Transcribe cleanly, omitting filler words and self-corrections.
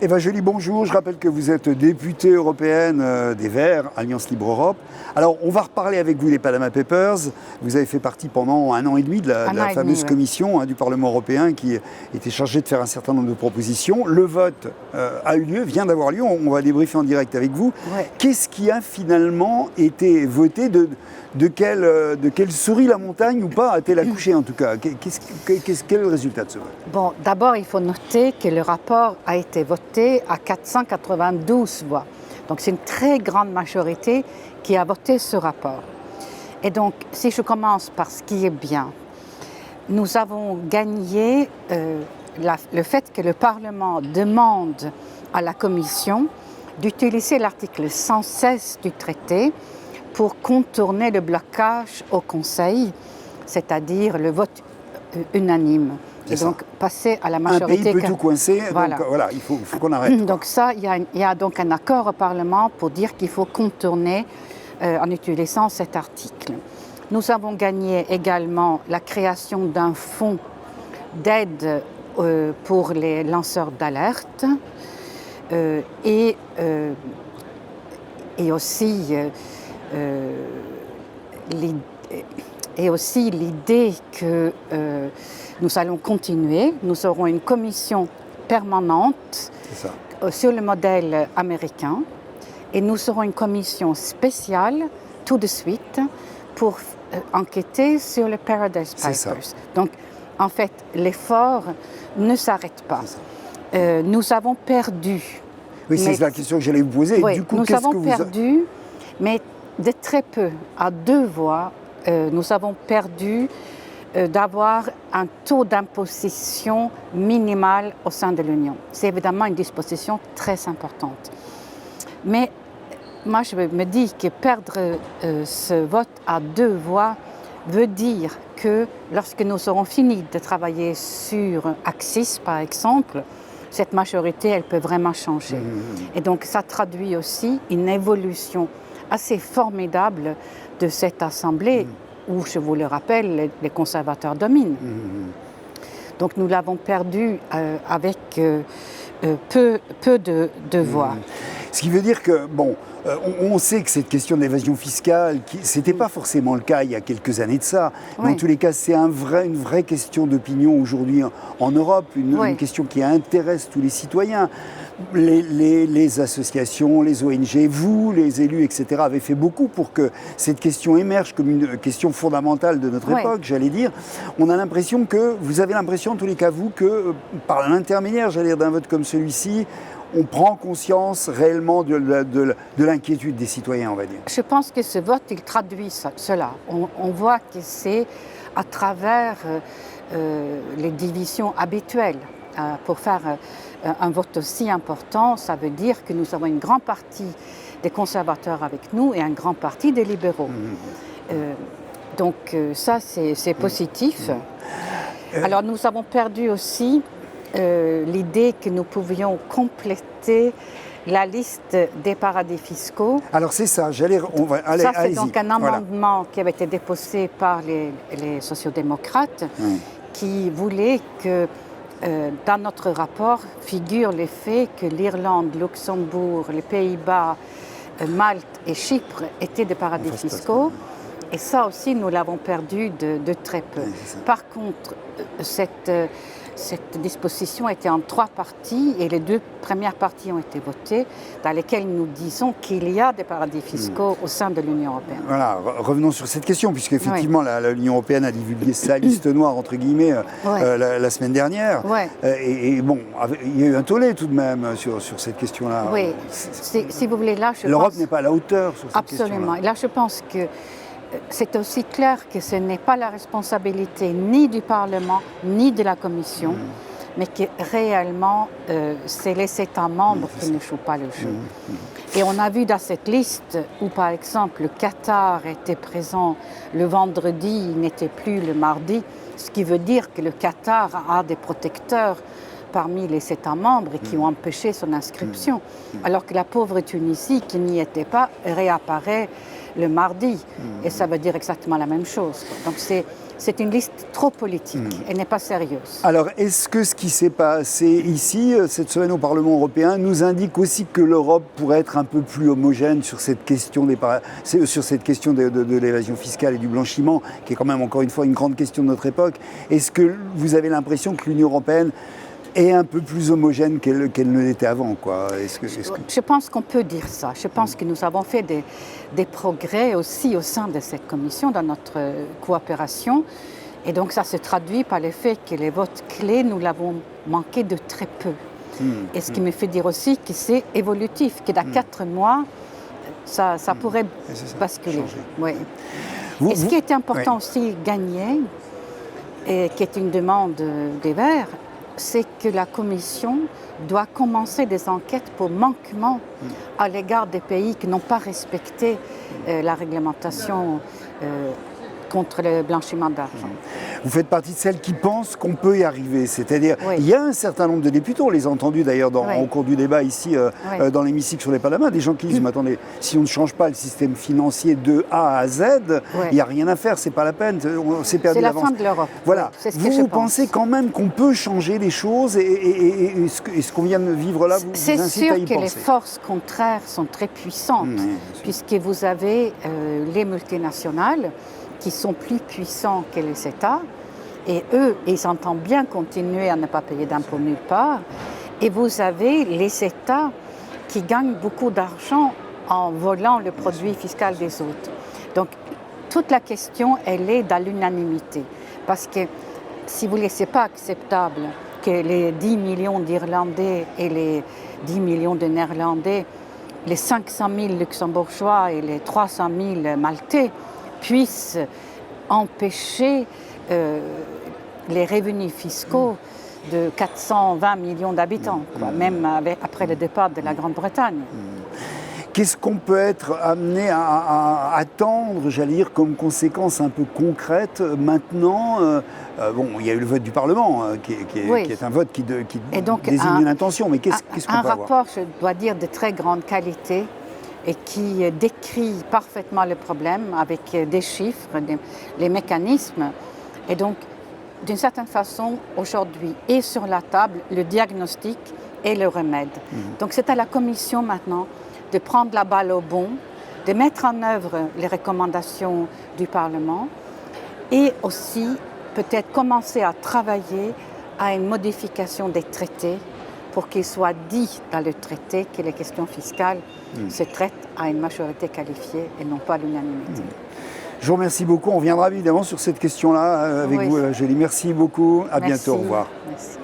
Eva Joly, bonjour. Je rappelle que vous êtes députée européenne des Verts, Alliance Libre Europe. Alors, on va reparler avec vous des Panama Papers. Vous avez fait partie pendant 1 an et demi de la fameuse commission du Parlement européen qui était chargée de faire un certain nombre de propositions. Le vote a eu lieu, vient d'avoir lieu. On va débriefer en direct avec vous. Ouais. Qu'est-ce qui a finalement été voté de quelle souris la montagne ou pas a-t-elle accouché en tout cas? Quel est le résultat de ce vote? Bon, d'abord, il faut noter que le rapport a été voté à 492 voix. Donc, c'est une très grande majorité qui a voté ce rapport. Et donc, si je commence par ce qui est bien, nous avons gagné le fait que le Parlement demande à la Commission d'utiliser l'article 116 du traité pour contourner le blocage au Conseil, c'est-à-dire le vote unanime. Et donc passer à la majorité. Un pays peut tout coincer, voilà. Donc voilà, il faut qu'on arrête. Donc ça, il y a donc un accord au Parlement pour dire qu'il faut contourner en utilisant cet article. Nous avons gagné également la création d'un fonds d'aide pour les lanceurs d'alerte et aussi l'idée que nous allons continuer. Nous aurons une commission permanente sur le modèle américain et nous aurons une commission spéciale tout de suite pour enquêter sur les Paradise Papers. Donc, en fait, l'effort ne s'arrête pas. Nous avons perdu. Oui, c'est la question que j'allais vous poser. Oui, du coup, nous avons perdu, mais de très peu, à 2 voix. Nous avons perdu d'avoir un taux d'imposition minimal au sein de l'Union. C'est évidemment une disposition très importante. Mais moi, je me dis que perdre ce vote à 2 voix veut dire que lorsque nous aurons fini de travailler sur Axis, par exemple, cette majorité, elle peut vraiment changer. Et donc, ça traduit aussi une évolution assez formidable de cette Assemblée où, je vous le rappelle, les conservateurs dominent. Donc nous l'avons perdu avec peu de voix. Ce qui veut dire que, bon, on sait que cette question de l'évasion fiscale, ce n'était pas forcément le cas il y a quelques années de ça. Mais en tous les cas, c'est une vraie question d'opinion aujourd'hui en Europe, une question qui intéresse tous les citoyens. Les associations, les ONG, vous, les élus, etc., avez fait beaucoup pour que cette question émerge comme une question fondamentale de notre époque, j'allais dire. On a l'impression que, vous avez l'impression, en tous les cas, vous, que par l'intermédiaire, j'allais dire, d'un vote comme celui-ci, on prend conscience réellement de l'inquiétude des citoyens, on va dire. Je pense que ce vote, il traduit cela. On voit que c'est à travers les divisions habituelles. Pour faire un vote aussi important, ça veut dire que nous avons une grande partie des conservateurs avec nous et un grand parti des libéraux. Donc ça, c'est positif. Alors nous avons perdu aussi l'idée que nous pouvions compléter la liste des paradis fiscaux. Alors c'est ça, allez-y. Ça, c'est donc un amendement qui avait été déposé par les sociodémocrates qui voulaient que dans notre rapport figure le fait que l'Irlande, Luxembourg, les Pays-Bas, Malte et Chypre étaient des paradis fiscaux. Et ça aussi, nous l'avons perdu de très peu. Par contre, cette disposition était en 3 parties et les 2 premières parties ont été votées dans lesquelles nous disons qu'il y a des paradis fiscaux au sein de l'Union européenne. Voilà, revenons sur cette question puisque effectivement l'Union européenne a divulgué sa liste noire entre guillemets la semaine dernière. Et bon, il y a eu un tollé tout de même sur cette question-là. Oui, si vous voulez, là je l'Europe n'est pas à la hauteur sur cette question-là. Absolument. Là je pense que c'est aussi clair que ce n'est pas la responsabilité ni du Parlement, ni de la Commission, mais que réellement, c'est les États membres qui ne jouent pas le jeu. Et on a vu dans cette liste où, par exemple, le Qatar était présent le vendredi, il n'était plus le mardi, ce qui veut dire que le Qatar a des protecteurs parmi les États membres et qui ont empêché son inscription, alors que la pauvre Tunisie, qui n'y était pas, réapparaît le mardi. Et ça veut dire exactement la même chose. Donc c'est c'est une liste trop politique, elle n'est pas sérieuse. Alors, est-ce que ce qui s'est passé ici, cette semaine au Parlement européen, nous indique aussi que l'Europe pourrait être un peu plus homogène sur cette question, de l'évasion fiscale et du blanchiment, qui est quand même encore une fois une grande question de notre époque? Est-ce que vous avez l'impression que l'Union européenne est un peu plus homogène qu'elle ne l'était avant, quoi? Je pense qu'on peut dire ça. Je pense que nous avons fait des progrès aussi au sein de cette commission dans notre coopération. Et donc ça se traduit par le fait que les votes clés, nous l'avons manqué de très peu. Et ce qui me fait dire aussi que c'est évolutif, que dans 4 mois, ça pourrait basculer. Oui. Et ce qui est important aussi gagner, et qui est une demande des Verts, c'est que la Commission doit commencer des enquêtes pour manquement à l'égard des pays qui n'ont pas respecté la réglementation contre le blanchiment d'argent. Vous faites partie de celles qui pensent qu'on peut y arriver. C'est-à-dire, il y a un certain nombre de députés, on les a entendus d'ailleurs au cours du débat ici dans l'hémicycle sur les Panama, des gens qui disent, mais attendez, si on ne change pas le système financier de A à Z, il n'y a rien à faire, c'est pas la peine, on s'est perdu d'avance. C'est la fin de l'Europe. Voilà. Vous pensez quand même qu'on peut changer les choses et ce qu'on vient de vivre là, vous incite à y penser? C'est sûr que les forces contraires sont très puissantes, puisque vous avez les multinationales qui sont plus puissants que les États, et eux, ils entendent bien continuer à ne pas payer d'impôts nulle part. Et vous avez les États qui gagnent beaucoup d'argent en volant le produit fiscal des autres. Donc, toute la question, elle est dans l'unanimité. Parce que, si vous voulez, ce n'est pas acceptable que les 10 millions d'Irlandais et les 10 millions de Néerlandais, les 500 000 Luxembourgeois et les 300 000 Maltais puissent empêcher les revenus fiscaux de 420 millions d'habitants, même après le départ de la Grande-Bretagne. Qu'est-ce qu'on peut être amené à attendre, j'allais dire, comme conséquence un peu concrète maintenant? Bon, il y a eu le vote du Parlement, qui est un vote qui désigne une intention, mais qu'est-ce qu'on peut avoir? Un rapport, je dois dire, de très grande qualité, et qui décrit parfaitement le problème avec des chiffres, les mécanismes. Et donc, d'une certaine façon, aujourd'hui, est sur la table le diagnostic et le remède. Donc, c'est à la Commission maintenant de prendre la balle au bond, de mettre en œuvre les recommandations du Parlement et aussi peut-être commencer à travailler à une modification des traités pour qu'il soit dit dans le traité que les questions fiscales se traitent à une majorité qualifiée et non pas à l'unanimité. Je vous remercie beaucoup. On reviendra évidemment sur cette question-là avec vous, Julie. Merci beaucoup. À bientôt. Au revoir. Merci.